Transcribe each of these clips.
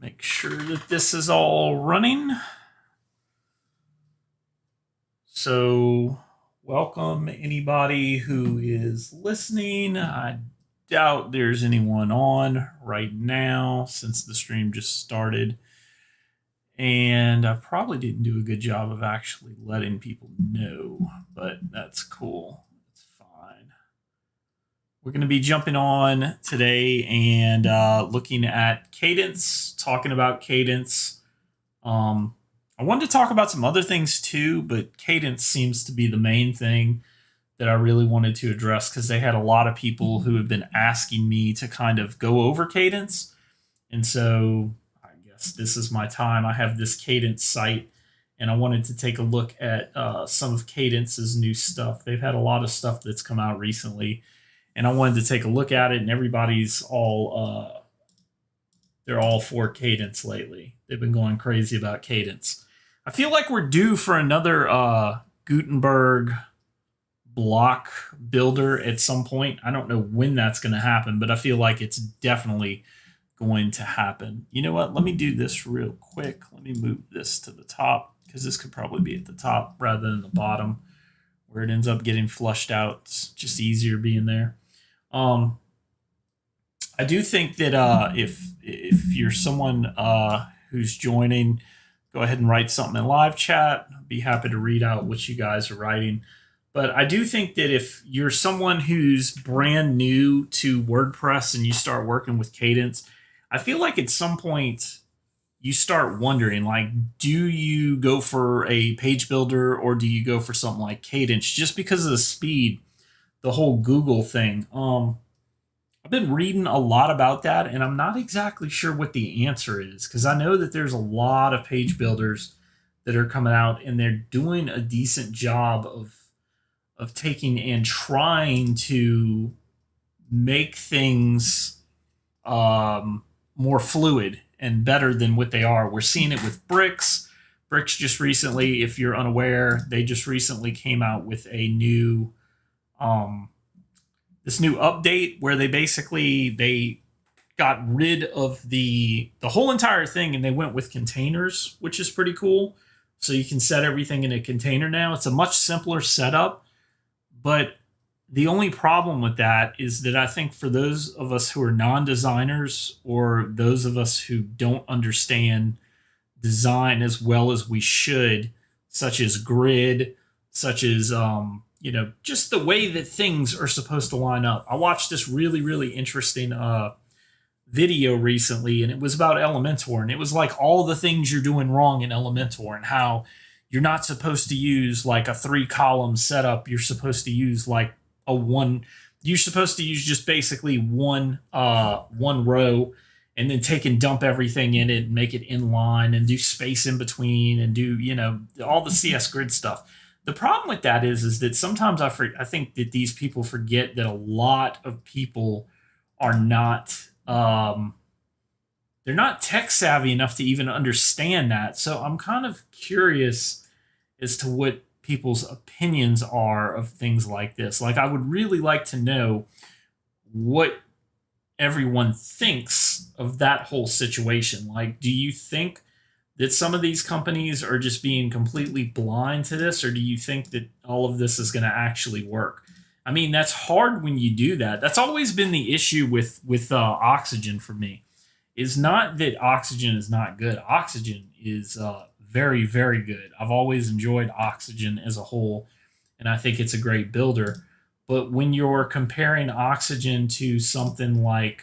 Make sure that this is all running. So, welcome anybody who is listening. I doubt there's anyone on right now since the stream just started. And I probably didn't do a good job of actually letting people know, but that's cool. It's fine. We're going to be jumping on today and looking at Kadence, talking about Kadence. I wanted to talk about some other things too, but Kadence seems to be the main thing that I really wanted to address because they had a lot of people who have been asking me to kind of go over Kadence. And so I guess this is my time. I have this Kadence site and I wanted to take a look at some of Kadence's new stuff. They've had a lot of stuff that's come out recently and I wanted to take a look at it, and everybody's all they're all for Kadence lately. They've been going crazy about Kadence. I feel like we're due for another Gutenberg block builder at some point. I don't know when that's going to happen, but I feel like it's definitely going to happen. You know what? Let me do this real quick. Let me move this to the top because this could probably be at the top rather than the bottom where it ends up getting flushed out. It's just easier being there. I do think that if you're someone who's joining, go ahead and write something in live chat. I'd be happy to read out what you guys are writing. But I do think that if you're someone who's brand new to WordPress and you start working with Kadence, I feel like at some point you start wondering, like, do you go for a page builder or do you go for something like Kadence just because of the speed, the whole Google thing? I've been reading a lot about that, and I'm not exactly sure what the answer is because I know that there's a lot of page builders that are coming out, and they're doing a decent job of taking and trying to make things more fluid and better than what they are. We're seeing it with Bricks. Bricks just recently, if you're unaware, they just recently came out with a new this new update where they got rid of the whole entire thing and they went with containers, which is pretty cool. So you can set everything in a container now. It's a much simpler setup, but the only problem with that is that I think for those of us who are non-designers or those of us who don't understand design as well as we should, such as grid, such as just the way that things are supposed to line up. I watched this really, really interesting video recently, and it was about Elementor, and it was like all the things you're doing wrong in Elementor and how you're not supposed to use like a 3-column setup. You're supposed to use like you're supposed to use just basically one row and then take and dump everything in it and make it in line and do space in between and do, all the CS grid stuff. The problem with that is that sometimes I think that these people forget that a lot of people are not they're not tech savvy enough to even understand that. So I'm kind of curious as to what people's opinions are of things like this. Like, I would really like to know what everyone thinks of that whole situation. Like, do you think that some of these companies are just being completely blind to this, or do you think that all of this is going to actually work? I mean, that's hard when you do that. That's always been the issue with Oxygen for me. Is not that Oxygen is not good. Oxygen is very, very good. I've always enjoyed Oxygen as a whole, and I think it's a great builder. But when you're comparing Oxygen to something like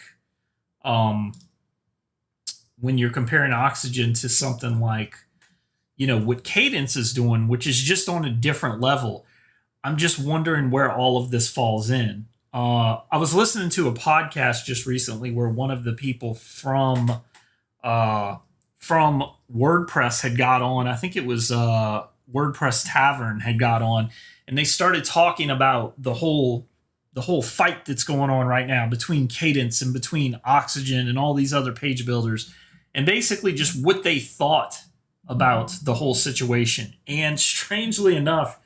what Kadence is doing, which is just on a different level, I'm just wondering where all of this falls in. I was listening to a podcast just recently where one of the people from WordPress had got on. I think it was WordPress Tavern had got on, and they started talking about the whole fight that's going on right now between Kadence and between Oxygen and all these other page builders, and basically just what they thought about the whole situation. And strangely enough,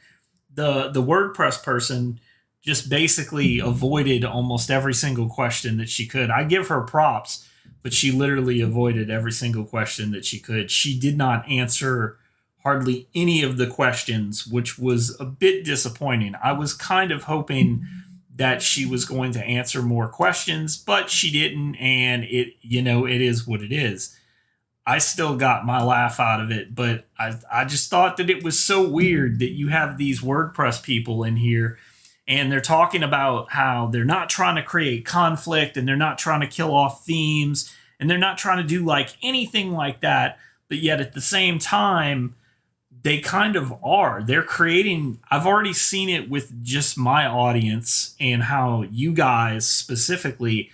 the WordPress person just basically avoided almost every single question that she could. I give her props, but she literally avoided every single question that she could. She did not answer hardly any of the questions, which was a bit disappointing. I was kind of hoping that she was going to answer more questions, but she didn't, and it is what it is. I still got my laugh out of it, but I just thought that it was so weird that you have these WordPress people in here and they're talking about how they're not trying to create conflict and they're not trying to kill off themes and they're not trying to do like anything like that. But yet at the same time, they kind of are. They're creating, I've already seen it with just my audience and how you guys specifically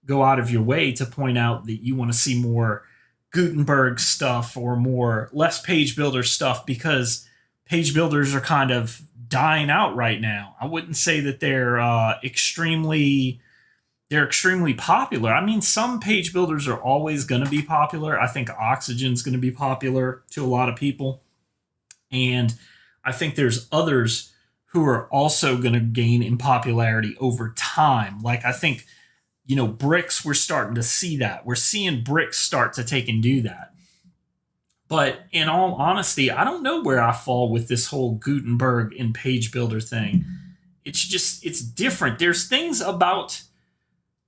go out of your way to point out that you want to see more Gutenberg stuff or more less page builder stuff, because page builders are kind of dying out right now. I wouldn't say that they're extremely popular. I mean, some page builders are always going to be popular. I think Oxygen's going to be popular to a lot of people. And I think there's others who are also going to gain in popularity over time. Like I think, Bricks, we're starting to see that. We're seeing Bricks start to take and do that. But in all honesty, I don't know where I fall with this whole Gutenberg and page builder thing. It's different. There's things about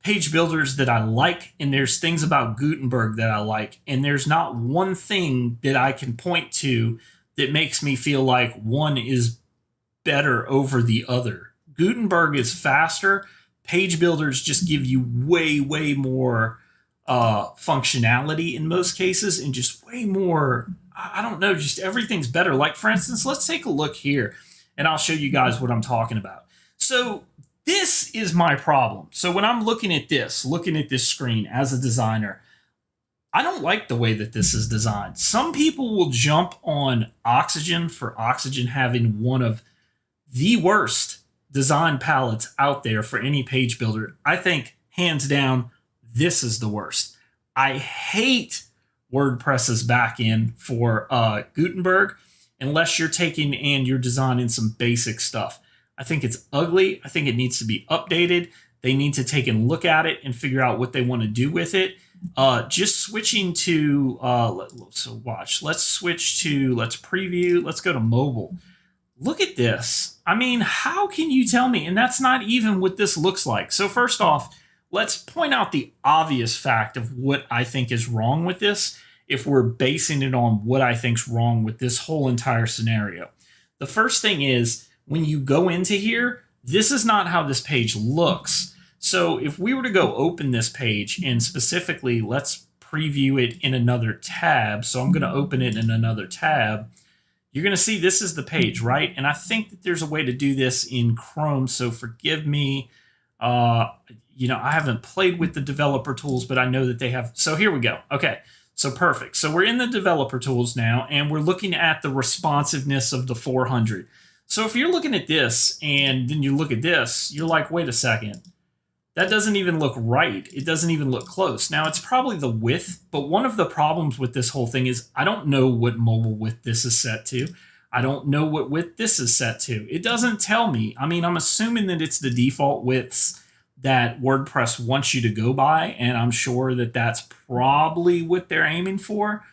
page builders that I like, and there's things about Gutenberg that I like. And there's not one thing that I can point to that makes me feel like one is better over the other. Gutenberg is faster. Page builders just give you way, way more functionality in most cases and just way more, I don't know, just everything's better. Like, for instance, let's take a look here and I'll show you guys what I'm talking about. So this is my problem. So when I'm looking at this screen as a designer, I don't like the way that this is designed. Some people will jump on Oxygen for Oxygen having one of the worst design palettes out there for any page builder. I think, hands down, this is the worst. I hate WordPress's backend for Gutenberg unless you're taking and you're designing some basic stuff. I think it's ugly. I think it needs to be updated. They need to take and look at it and figure out what they want to do with it. Just switching to, let's switch to, let's preview, let's go to mobile. Look at this. I mean, how can you tell me? And that's not even what this looks like. So first off, let's point out the obvious fact of what I think is wrong with this if we're basing it on what I think's wrong with this whole entire scenario. The first thing is, when you go into here, this is not how this page looks. So if we were to go open this page and specifically let's preview it in another tab. So I'm going to open it in another tab. You're going to see this is the page, right? And I think that there's a way to do this in Chrome. So forgive me. I haven't played with the developer tools, but I know that they have. So here we go. Okay. So perfect. So we're in the developer tools now, and we're looking at the responsiveness of the 400. So if you're looking at this and then you look at this, you're like, wait a second. That doesn't even look right. It doesn't even look close. Now, it's probably the width, but one of the problems with this whole thing is I don't know what mobile width this is set to. I don't know what width this is set to. It doesn't tell me. I mean, I'm assuming that it's the default widths that WordPress wants you to go by, and I'm sure that that's probably what they're aiming for,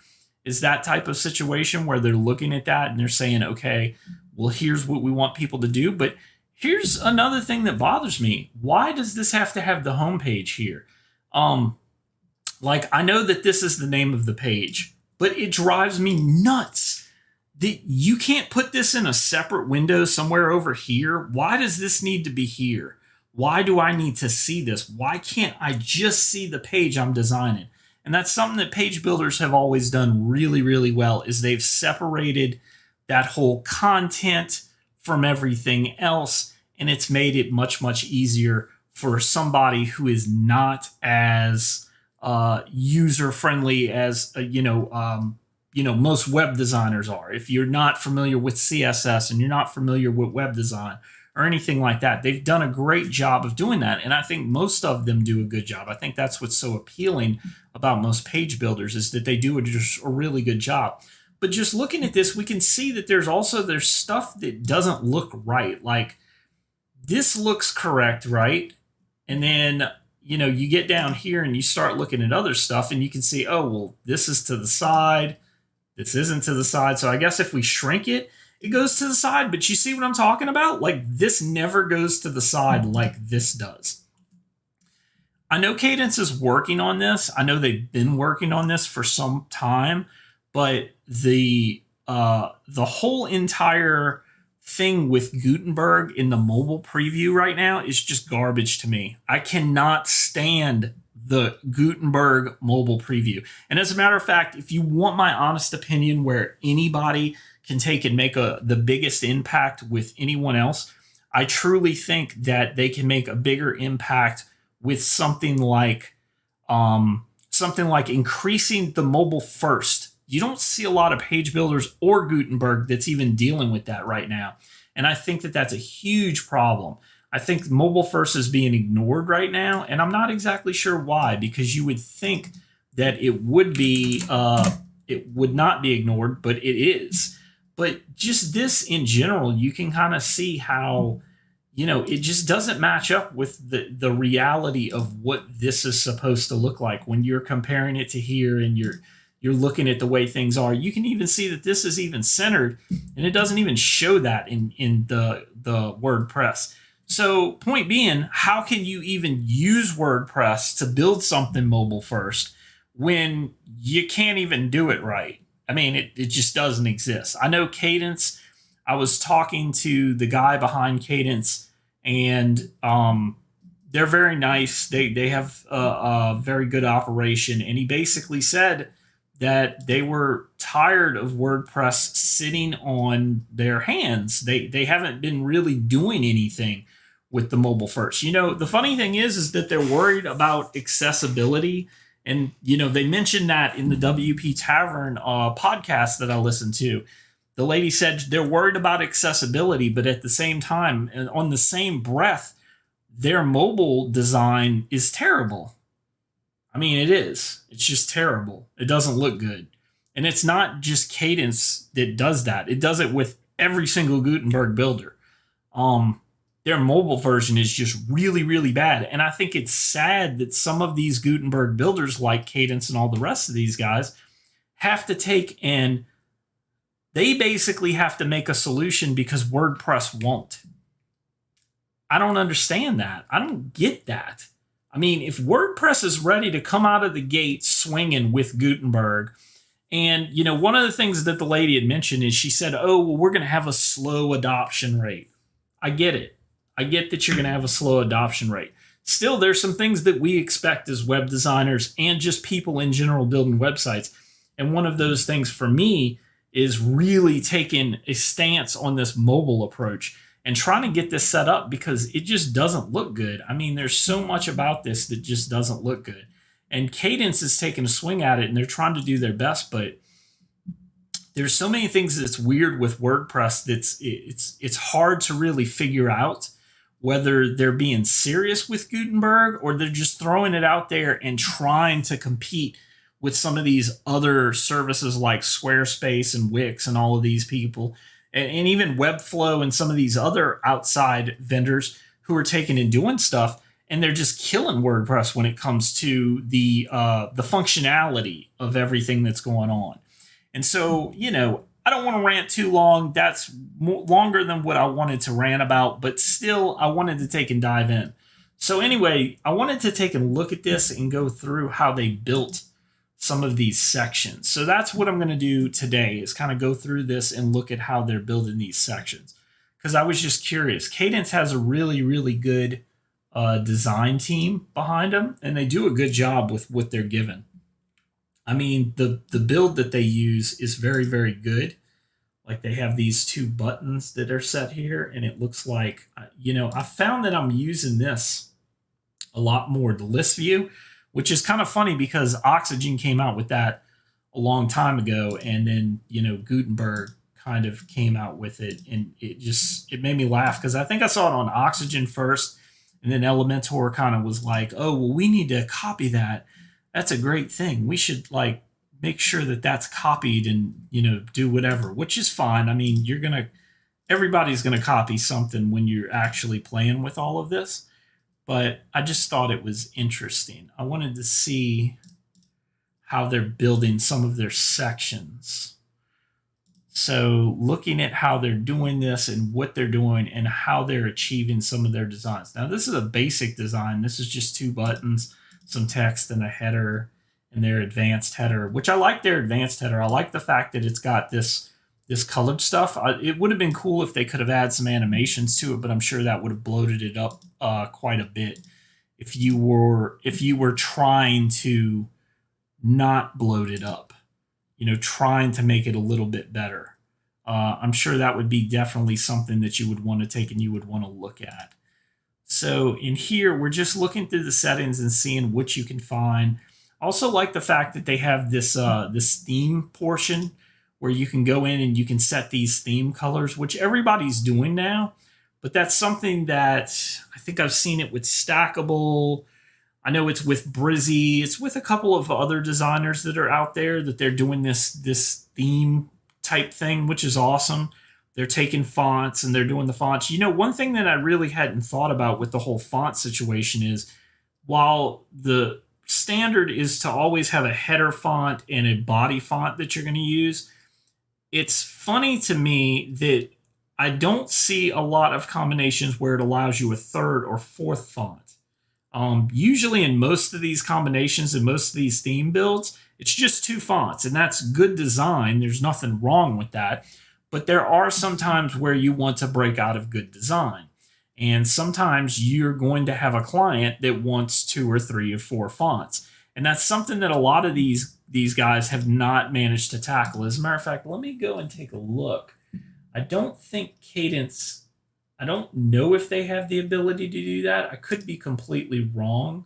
is that type of situation where they're looking at that and they're saying, okay, well, here's what we want people to do. But here's another thing that bothers me. Why does this have to have the home page here? I know that this is the name of the page, but it drives me nuts that you can't put this in a separate window somewhere over here. Why does this need to be here? Why do I need to see this? Why can't I just see the page I'm designing? And that's something that page builders have always done really, really well, is they've separated that whole content from everything else, and it's made it much, much easier for somebody who is not as user-friendly as most web designers are. If you're not familiar with CSS and you're not familiar with web design or anything like that, they've done a great job of doing that, and I think most of them do a good job. I think that's what's so appealing about most page builders, is that they do just a really good job. But just looking at this, we can see that there's stuff that doesn't look right. Like, this looks correct, right? And then, you get down here and you start looking at other stuff and you can see, oh, well, this is to the side. This isn't to the side. So I guess if we shrink it, it goes to the side. But you see what I'm talking about? Like this never goes to the side like this does. I know Kadence is working on this. I know they've been working on this for some time, but the whole entire thing with Gutenberg in the mobile preview right now is just garbage to me. I cannot stand the Gutenberg mobile preview. And as a matter of fact, if you want my honest opinion where anybody can take and make the biggest impact with anyone else, I truly think that they can make a bigger impact with something like increasing the mobile first. You don't see a lot of page builders or Gutenberg that's even dealing with that right now. And I think that that's a huge problem. I think mobile first is being ignored right now. And I'm not exactly sure why, because you would think that it would not be ignored, but it is. But just this in general, you can kind of see how, it just doesn't match up with the reality of what this is supposed to look like when you're comparing it to here and you're looking at the way things are. You can even see that this is even centered, and it doesn't even show that in the WordPress. So point being, how can you even use WordPress to build something mobile first when you can't even do it right? I mean, it just doesn't exist. I know Kadence, I was talking to the guy behind Kadence, and they're very nice. They have a very good operation. And he basically said that they were tired of WordPress sitting on their hands. They haven't been really doing anything with the mobile first. The funny thing is that they're worried about accessibility. And, they mentioned that in the WP Tavern podcast that I listened to. The lady said they're worried about accessibility, but at the same time, and on the same breath, their mobile design is terrible. I mean, it is. It's just terrible. It doesn't look good. And it's not just Kadence that does that. It does it with every single Gutenberg builder. Their mobile version is just really, really bad. And I think it's sad that some of these Gutenberg builders like Kadence and all the rest of these guys have to take and they basically have to make a solution because WordPress won't. I don't understand that. I don't get that. I mean, if WordPress is ready to come out of the gate swinging with Gutenberg, and, one of the things that the lady had mentioned is she said, oh, well, we're going to have a slow adoption rate. I get it. I get that you're going to have a slow adoption rate. Still, there's some things that we expect as web designers and just people in general building websites. And one of those things for me is really taking a stance on this mobile approach and trying to get this set up because it just doesn't look good. I mean, there's so much about this that just doesn't look good. And Kadence is taking a swing at it and they're trying to do their best, but there's so many things that's weird with WordPress that's it's hard to really figure out whether they're being serious with Gutenberg or they're just throwing it out there and trying to compete with some of these other services like Squarespace and Wix and all of these people, and even Webflow and some of these other outside vendors who are taking and doing stuff, and they're just killing WordPress when it comes to the functionality of everything that's going on. And so, I don't want to rant too long. That's longer than what I wanted to rant about, but still, I wanted to take and dive in. So anyway, I wanted to take a look at this and go through how they built some of these sections. So that's what I'm going to do today is kind of go through this and look at how they're building these sections. Because I was just curious. Kadence has a really, really good design team behind them, and they do a good job with what they're given. I mean, the build that they use is very, very good. Like they have these two buttons that are set here, and it looks like, I found that I'm using this a lot more, the list view, which is kind of funny because Oxygen came out with that a long time ago, and then, Gutenberg kind of came out with it, and it made me laugh because I think I saw it on Oxygen first, and then Elementor kind of was like, oh, well, we need to copy that. That's a great thing. We should make sure that that's copied and, do whatever, which is fine. I mean, everybody's going to copy something when you're actually playing with all of this. but I just thought it was interesting. I wanted to see how they're building some of their sections. So looking at how they're doing this and what they're doing and how they're achieving some of their designs. Now, this is a basic design. This is just 2 buttons, some text, and a header, and their advanced header, which I like their advanced header. I like the fact that it's got this colored stuff. It would have been cool if they could have added some animations to it, but I'm sure that would have bloated it up quite a bit if you were trying to not bloat it up, trying to make it a little bit better. I'm sure that would be definitely something that you would want to take and you would want to look at. So in here, we're just looking through the settings and seeing what you can find. Also like the fact that they have this theme portion where you can go in and you can set these theme colors, which everybody's doing now. But that's something that I think I've seen it with Stackable. I know it's with Brizzy. It's with a couple of other designers that are out there that they're doing this theme type thing, which is awesome. They're taking fonts and they're doing the fonts. One thing that I really hadn't thought about with the whole font situation is while the standard is to always have a header font and a body font that you're going to use, it's funny to me that I don't see a lot of combinations where it allows you a 3rd or 4th font. Usually in most of these combinations and most of these theme builds, it's just 2 fonts, and that's good design. There's nothing wrong with that. But there are some times where you want to break out of good design. And sometimes you're going to have a client that wants 2 or 3 or 4 fonts. And that's something that a lot of these guys have not managed to tackle. As a matter of fact, let me go and take a look. I don't think Kadence, I don't know if they have the ability to do that. I could be completely wrong.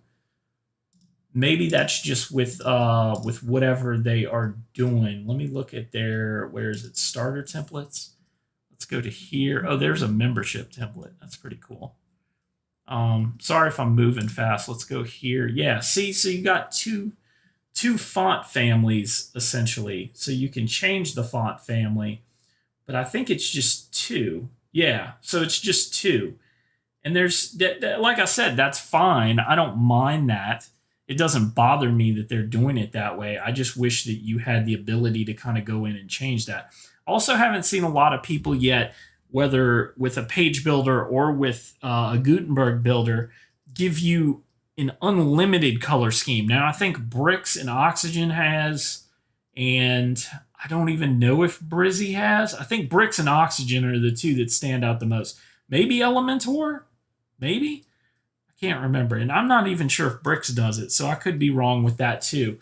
Maybe that's just with whatever they are doing. Let me look at their, where is it, starter templates. Let's go to here. Oh, there's a membership template. That's pretty cool. Sorry if I'm moving fast. Let's go here. Yeah, see, so you got two font families essentially. So you can change the font family, but I think it's just 2. Yeah, so it's just 2. And there's, like I said, that's fine. I don't mind that. It doesn't bother me that they're doing it that way. I just wish that you had the ability to kind of go in and change that. Also haven't seen a lot of people yet, whether with a page builder or with a Gutenberg builder, give you an unlimited color scheme. Now, I think Bricks and Oxygen has, and I don't even know if Brizzy has. I think Bricks and Oxygen are the 2 that stand out the most. Maybe Elementor? Maybe? I can't remember. And I'm not even sure if Bricks does it, so I could be wrong with that too.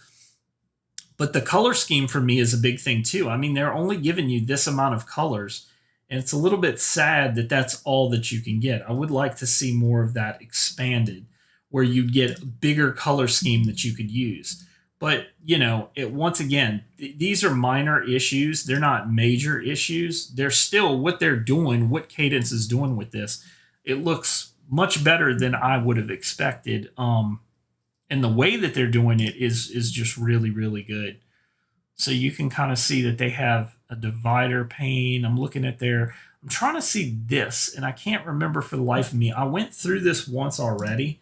But the color scheme for me is a big thing too. I mean, they're only giving you this amount of colors, and it's a little bit sad that that's all that you can get. I would like to see more of that expanded, where you get a bigger color scheme that you could use. But, once again, these are minor issues. They're not major issues. They're still what they're doing, what Kadence is doing with this. It looks much better than I would have expected. And the way that they're doing it is just really, really good. So you can kind of see that they have a divider pane. I'm trying to see this, and I can't remember for the life of me. I went through this once already,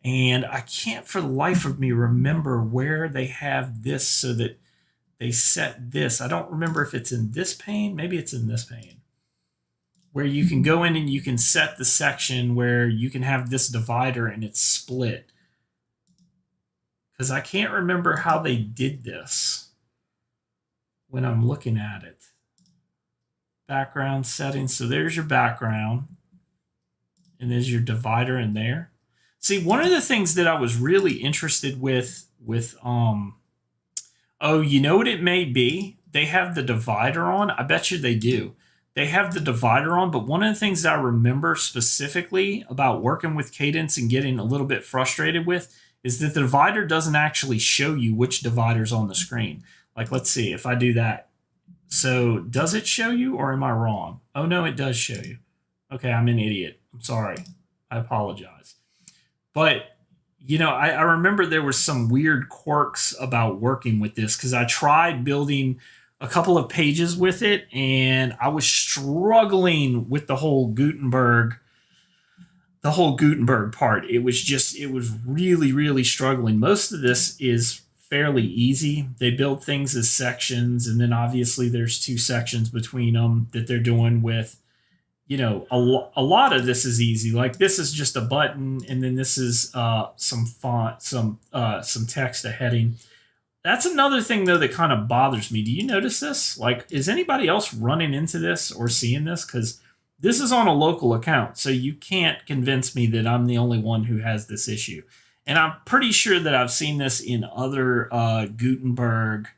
and I can't for the life of me remember where they have this so that they set this. I don't remember if it's in this pane. Maybe it's in this pane, where you can go in and you can set the section where you can have this divider and it's split. Because I can't remember how they did this when I'm looking at it. Background settings. So there's your background, and there's your divider in there. See, one of the things that I was really interested with oh, you know what it may be? They have the divider on. I bet you they do. They have the divider on, but one of the things that I remember specifically about working with Kadence and getting a little bit frustrated with is that the divider doesn't actually show you which divider's on the screen. Like, let's see, if I do that. So does it show you, or am I wrong? Oh, no, it does show you. Okay, I'm an idiot. I'm sorry. I apologize. But, I remember there were some weird quirks about working with this because I tried building a couple of pages with it, and I was struggling with the whole Gutenberg the whole Gutenberg part. It was really, really struggling. Most of this is fairly easy. They build things as sections, and then obviously there's two sections between them that they're doing with, a lot of this is easy. Like this is just a button, and then this is some font, some text, a heading. That's another thing though that kind of bothers me. Do you notice this? Like, is anybody else running into this or seeing this? Because this is on a local account, so you can't convince me that I'm the only one who has this issue. And I'm pretty sure that I've seen this in other Gutenberg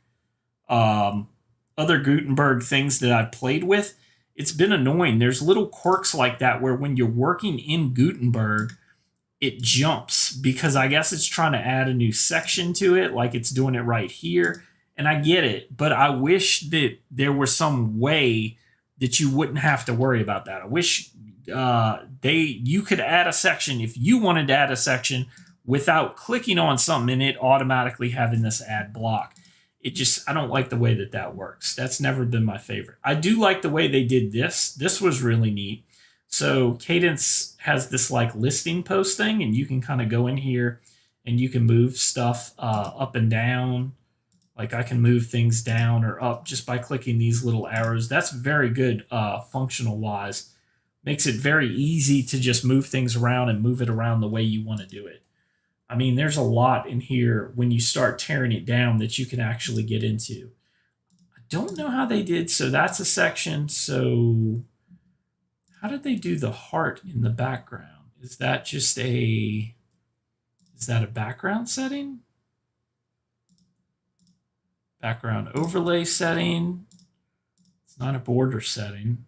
things that I've played with. It's been annoying. There's little quirks like that where when you're working in Gutenberg, it jumps because I guess it's trying to add a new section to it, like it's doing it right here. And I get it, but I wish that there was some way that you wouldn't have to worry about that. I wish you could add a section if you wanted to add a section without clicking on something and it automatically having this add block. I don't like the way that works. That's never been my favorite. I do like the way they did this. This was really neat. So Kadence has this like listing post thing, and you can kind of go in here and you can move stuff up and down. Like I can move things down or up just by clicking these little arrows. That's very good functional wise. Makes it very easy to just move things around and move it around the way you want to do it. I mean, there's a lot in here when you start tearing it down that you can actually get into. I don't know how they did. So that's a section. So how did they do the heart in the background? Is that a background setting? Background overlay setting. It's not a border setting.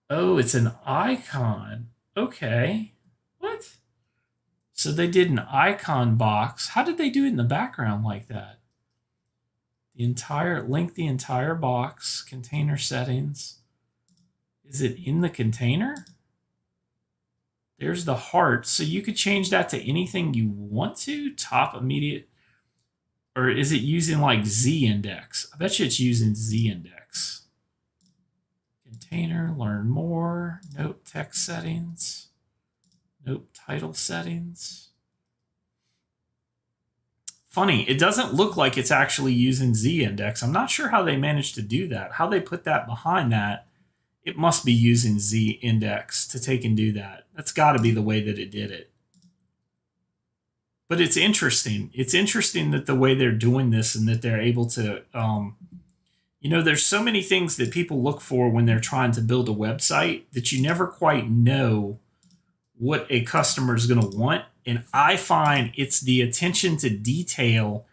Oh, it's an icon. Okay. What? So they did an icon box. How did they do it in the background like that? Link the entire box, container settings. Is it in the container? There's the heart. So you could change that to anything you want to. Top immediate. Or is it using like Z index? I bet you it's using Z index. Container, learn more. Nope, text settings. Nope, title settings. Funny, it doesn't look like it's actually using Z index. I'm not sure how they managed to do that. How they put that behind that. It must be using Z index to take and do that. That's got to be the way that it did it. But it's interesting. It's interesting that the way they're doing this and that they're able to, there's so many things that people look for when they're trying to build a website that you never quite know what a customer is going to want. And I find it's the attention to detail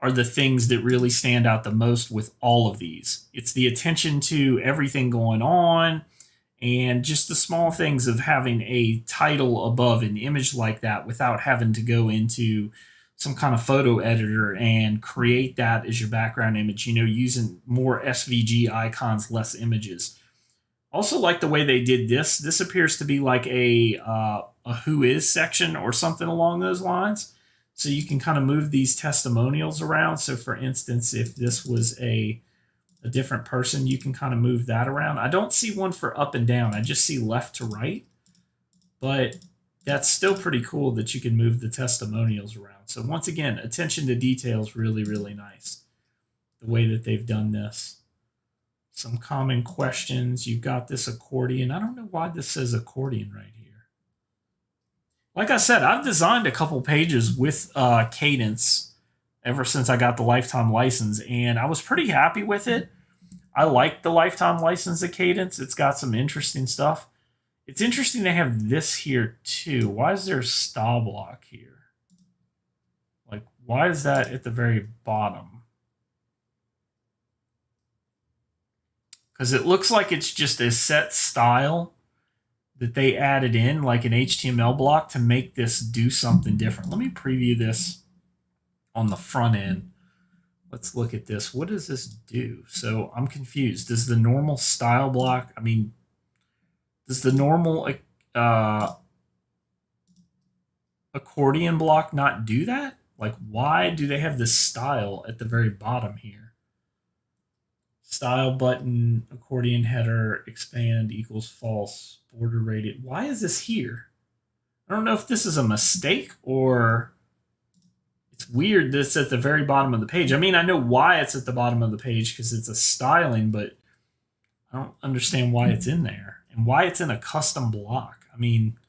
are the things that really stand out the most with all of these. It's the attention to everything going on and just the small things of having a title above an image like that without having to go into some kind of photo editor and create that as your background image, using more SVG icons, less images. Also like the way they did this. This appears to be like a who is section or something along those lines. So you can kind of move these testimonials around. So for instance, if this was a different person, you can kind of move that around. I don't see one for up and down. I just see left to right. But that's still pretty cool that you can move the testimonials around. So once again, attention to detail is really, really nice. The way that they've done this. Some common questions. You've got this accordion. I don't know why this says accordion right here. Like I said, I've designed a couple pages with Kadence ever since I got the lifetime license, and I was pretty happy with it. I like the lifetime license of Kadence. It's got some interesting stuff. It's interesting they have this here too. Why is there a style block here? Like, why is that at the very bottom? Because it looks like it's just a set style that they added in, like an HTML block, to make this do something different. Let me preview this on the front end. Let's look at this. What does this do? So I'm confused. Does the normal style block, does the normal accordion block not do that? Like, why do they have this style at the very bottom here? Style button, accordion header, expand equals false, border rated. Why is this here? I don't know if this is a mistake or it's weird that it's at the very bottom of the page. I mean, I know why it's at the bottom of the page because it's a styling, but I don't understand why it's in there and why it's in a custom block. I mean,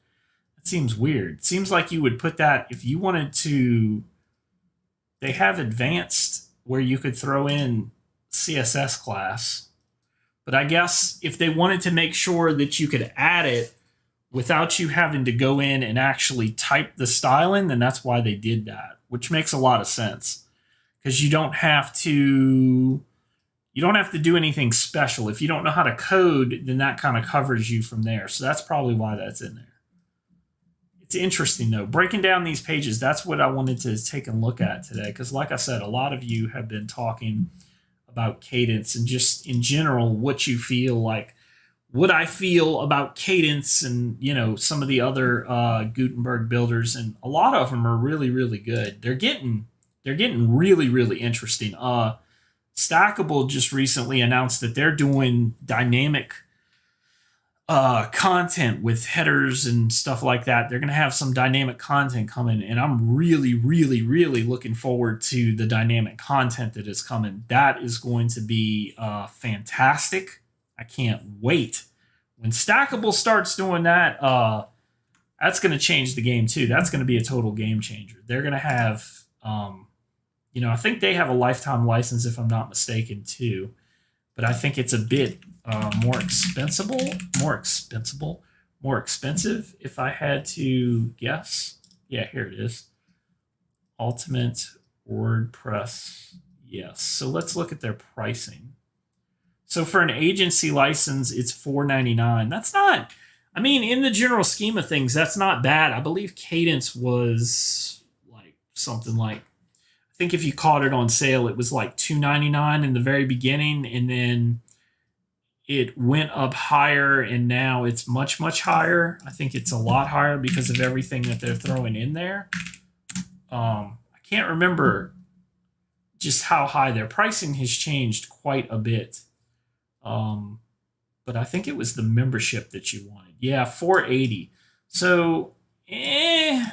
it seems weird. It seems like you would put that if you wanted to. They have advanced where you could throw in CSS class, but I guess if they wanted to make sure that you could add it without you having to go in and actually type the style in, then that's why they did that, which makes a lot of sense because you don't have to do anything special. If you don't know how to code, then that kind of covers you from there. So that's probably why that's in there. It's interesting though, breaking down these pages. That's what I wanted to take a look at today because like I said, a lot of you have been talking about Kadence and just in general what you feel like, what I feel about Kadence and some of the other Gutenberg builders, and a lot of them are really, really good. They're getting really, really interesting. Stackable just recently announced that they're doing dynamic content with headers and stuff like that. They're going to have some dynamic content coming, and I'm really, really, really looking forward to the dynamic content that is coming. That is going to be fantastic. I can't wait. When Stackable starts doing that, that's going to change the game too. That's going to be a total game changer. They're going to have, I think they have a lifetime license if I'm not mistaken too, but I think it's a bit more expensive if I had to guess. Yeah, here it is. Ultimate WordPress. Yes. So let's look at their pricing. So for an agency license, it's $4.99. That's not, I mean, in the general scheme of things, that's not bad. I believe Kadence was like something like, I think if you caught it on sale, it was like $2.99 in the very beginning, and then it went up higher, and now it's much, much higher. I think it's a lot higher because of everything that they're throwing in there. I can't remember just how high their pricing has changed quite a bit. But I think it was the membership that you wanted. Yeah, $4.80. So, I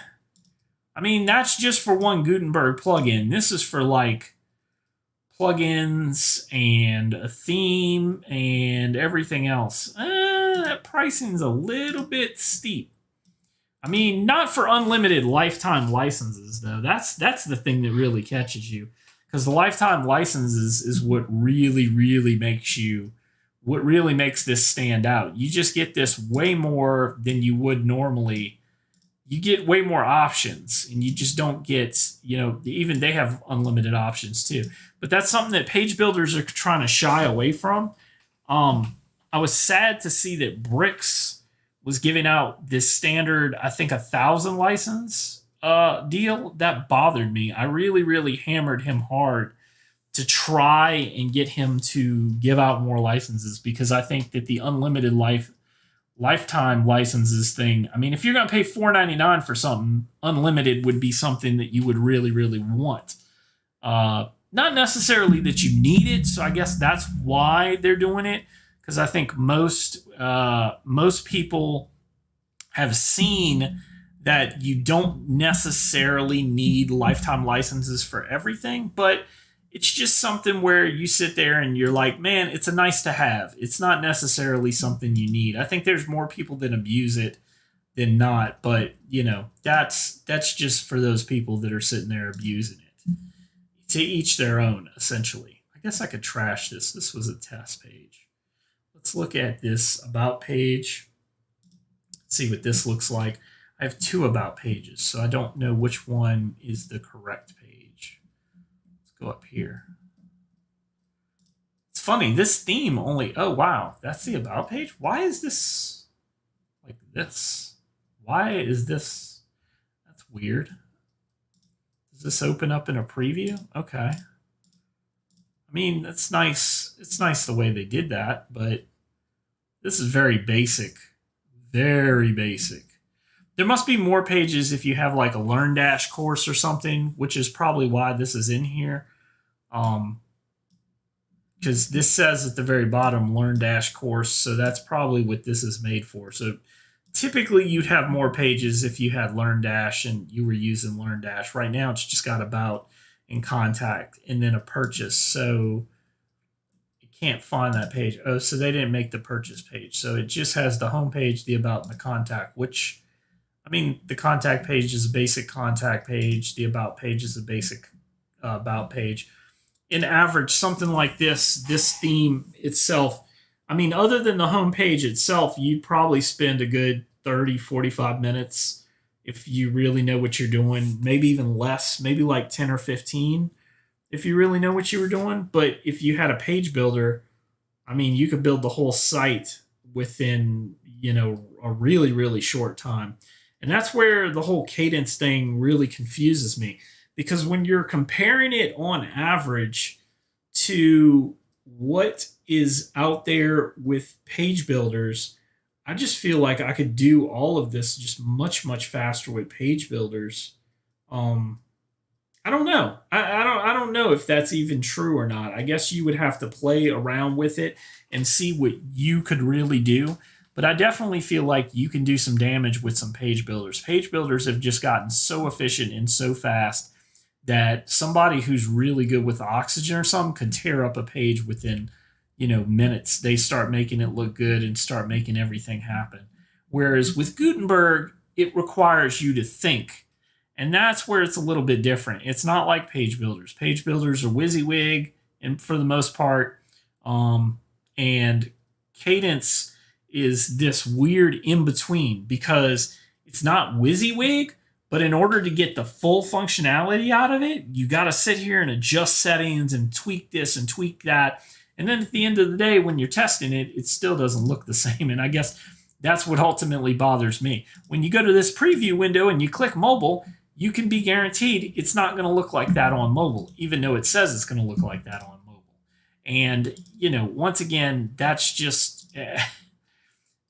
mean, that's just for one Gutenberg plugin. This is for like plugins and a theme and everything else. That pricing's a little bit steep. I mean, not for unlimited lifetime licenses though. That's the thing that really catches you, because the lifetime licenses is what really, really makes this stand out. You just get this way more than you would normally. You get way more options, and you just don't get, even they have unlimited options too. But that's something that page builders are trying to shy away from. I was sad to see that Bricks was giving out this standard, I think 1,000 license deal. That bothered me. I really, really hammered him hard to try and get him to give out more licenses, because I think that the unlimited lifetime licenses thing, I mean, if you're going to pay $4.99 for something, unlimited would be something that you would really, really want. Not necessarily that you need it, so I guess that's why they're doing it, because I think most people have seen that you don't necessarily need lifetime licenses for everything, but it's just something where you sit there and you're like, man, it's a nice to have. It's not necessarily something you need. I think there's more people that abuse it than not, but that's just for those people that are sitting there abusing it. To each their own, essentially. I guess I could trash this. This was a test page. Let's look at this about page. Let's see what this looks like. I have 2 about pages, so I don't know which one is the correct page. Go up here. It's funny, this theme only, oh wow, that's the about page? Why is this like this? Why is this? That's weird. Does this open up in a preview? Okay. I mean, that's nice. It's nice the way they did that, but this is very basic. Very basic. There must be more pages if you have like a LearnDash course or something, which is probably why this is in here. Because because this says at the very bottom, Learn Dash course. So that's probably what this is made for. So typically you'd have more pages if you had Learn Dash and you were using Learn Dash. Right now it's just got About and Contact and then a purchase. So you can't find that page. Oh, so they didn't make the purchase page. So it just has the home page, the About, and the Contact, which, I mean, the Contact page is a basic contact page. The About page is a basic About page. In average, something like this theme itself, I mean, other than the home page itself, you'd probably spend a good 30, 45 minutes if you really know what you're doing, maybe even less, maybe like 10 or 15 if you really know what you were doing. But if you had a page builder, I mean, you could build the whole site within, a really, really short time. And that's where the whole Kadence thing really confuses me, because when you're comparing it on average to what is out there with page builders, I just feel like I could do all of this just much, much faster with page builders. I don't know. I don't know if that's even true or not. I guess you would have to play around with it and see what you could really do. But I definitely feel like you can do some damage with some page builders. Page builders have just gotten so efficient and so fast that somebody who's really good with Oxygen or something could tear up a page within, minutes. They start making it look good and start making everything happen. Whereas with Gutenberg, it requires you to think. And that's where it's a little bit different. It's not like page builders. Page builders are WYSIWYG, and for the most part, and Kadence is this weird in between, because it's not WYSIWYG, but in order to get the full functionality out of it, you got to sit here and adjust settings and tweak this and tweak that. And then at the end of the day, when you're testing it, it still doesn't look the same. And I guess that's what ultimately bothers me. When you go to this preview window and you click mobile, you can be guaranteed it's not going to look like that on mobile, even though it says it's going to look like that on mobile. And, once again, that's just,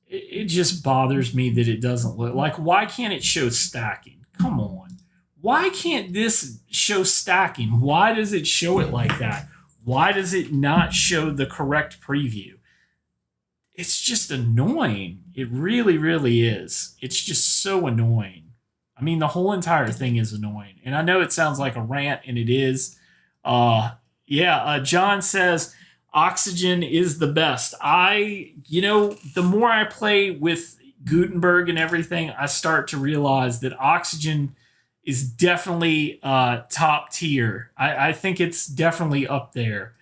it just bothers me that it doesn't look like, why can't it show stacking? Come on. Why can't this show stacking? Why does it show it like that? Why does it not show the correct preview? It's just annoying. It really, really is. It's just so annoying. I mean, the whole entire thing is annoying. And I know it sounds like a rant, and it is. John says, Oxygen is the best. The more I play with Gutenberg and everything, I start to realize that Oxygen is definitely top tier. I think it's definitely up there.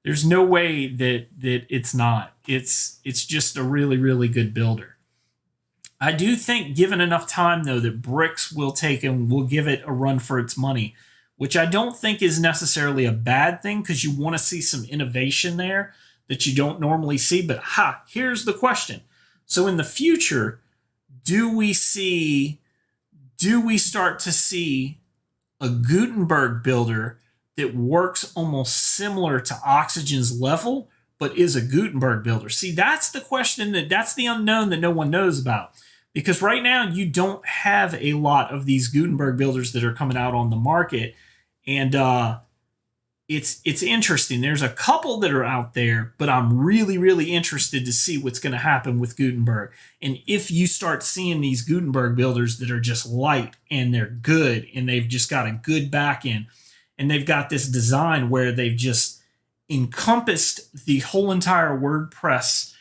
There's no way that it's not. It's just a really, really good builder. I do think, given enough time, though, that Bricks will take and will give it a run for its money, which I don't think is necessarily a bad thing, because you want to see some innovation there that you don't normally see. But here's the question. So in the future, do we start to see a Gutenberg builder that works almost similar to Oxygen's level, but is a Gutenberg builder? See, that's the question, that's the unknown that no one knows about. Because right now you don't have a lot of these Gutenberg builders that are coming out on the market. And it's interesting. There's a couple that are out there, but I'm really, really interested to see what's going to happen with Gutenberg. And if you start seeing these Gutenberg builders that are just light and they're good and they've just got a good back end and they've got this design where they've just encompassed the whole entire WordPress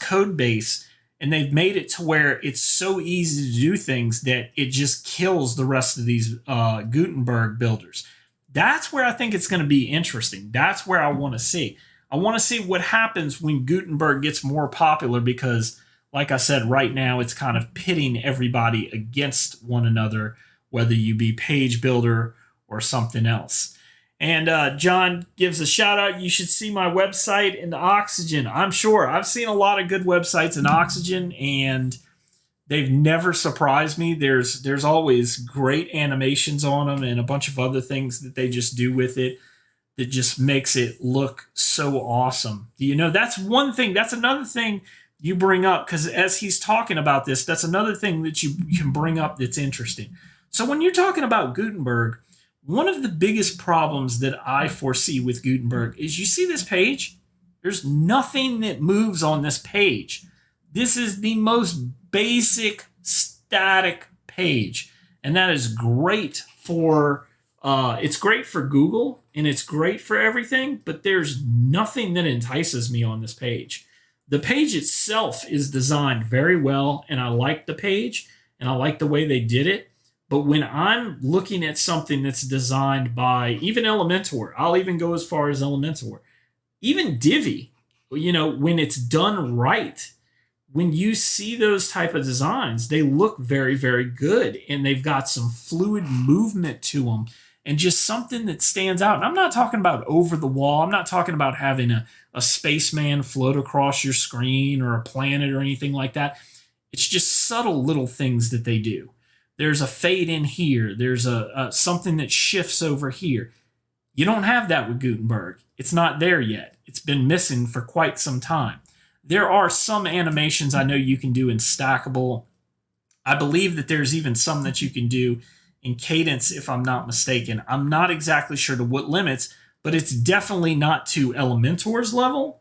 code base, and they've made it to where it's so easy to do things that it just kills the rest of these Gutenberg builders. That's where I think it's going to be interesting. That's where I want to see. I want to see what happens when Gutenberg gets more popular, because, like I said, right now it's kind of pitting everybody against one another, whether you be page builder or something else. And John gives a shout out. You should see my website in Oxygen. I'm sure I've seen a lot of good websites in Oxygen, and they've never surprised me. There's always great animations on them and a bunch of other things that they just do with it that just makes it look so awesome. That's one thing. That's another thing you bring up, because as he's talking about this, that's another thing that you can bring up that's interesting. So when you're talking about Gutenberg, one of the biggest problems that I foresee with Gutenberg is you see this page? There's nothing that moves on this page. This is the most basic static page. And that is great for it's great for Google and it's great for everything, but there's nothing that entices me on this page. The page itself is designed very well, and I like the page and I like the way they did it. But when I'm looking at something that's designed by even Elementor, I'll even go as far as Elementor, even Divi, when it's done right, when you see those type of designs, they look very, very good, and they've got some fluid movement to them and just something that stands out. And I'm not talking about over the wall. I'm not talking about having a spaceman float across your screen or a planet or anything like that. It's just subtle little things that they do. There's a fade in here. There's a something that shifts over here. You don't have that with Gutenberg. It's not there yet. It's been missing for quite some time. There are some animations I know you can do in Stackable. I believe that there's even some that you can do in Kadence, if I'm not mistaken. I'm not exactly sure to what limits, but it's definitely not to Elementor's level,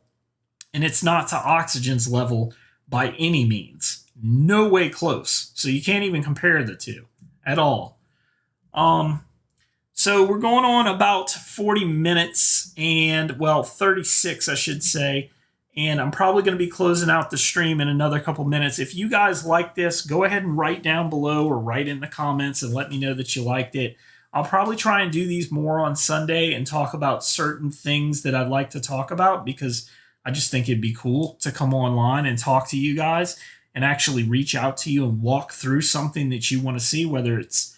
and it's not to Oxygen's level by any means. No way close. So you can't even compare the two at all. So we're going on about 40 minutes and, 36, I should say. And I'm probably going to be closing out the stream in another couple minutes. If you guys like this, go ahead and write down below or write in the comments and let me know that you liked it. I'll probably try and do these more on Sunday and talk about certain things that I'd like to talk about, because I just think it'd be cool to come online and talk to you guys and actually reach out to you and walk through something that you want to see, whether it's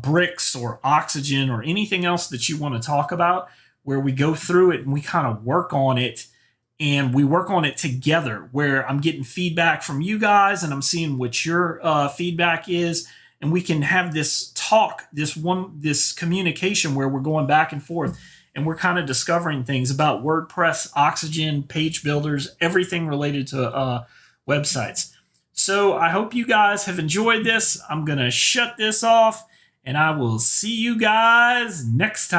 bricks or Oxygen or anything else that you want to talk about, where we go through it and we kind of work on it. And we work on it together, where I'm getting feedback from you guys and I'm seeing what your feedback is. And we can have this talk, this communication where we're going back and forth and we're kind of discovering things about WordPress, Oxygen, page builders, everything related to websites. So I hope you guys have enjoyed this. I'm going to shut this off and I will see you guys next time.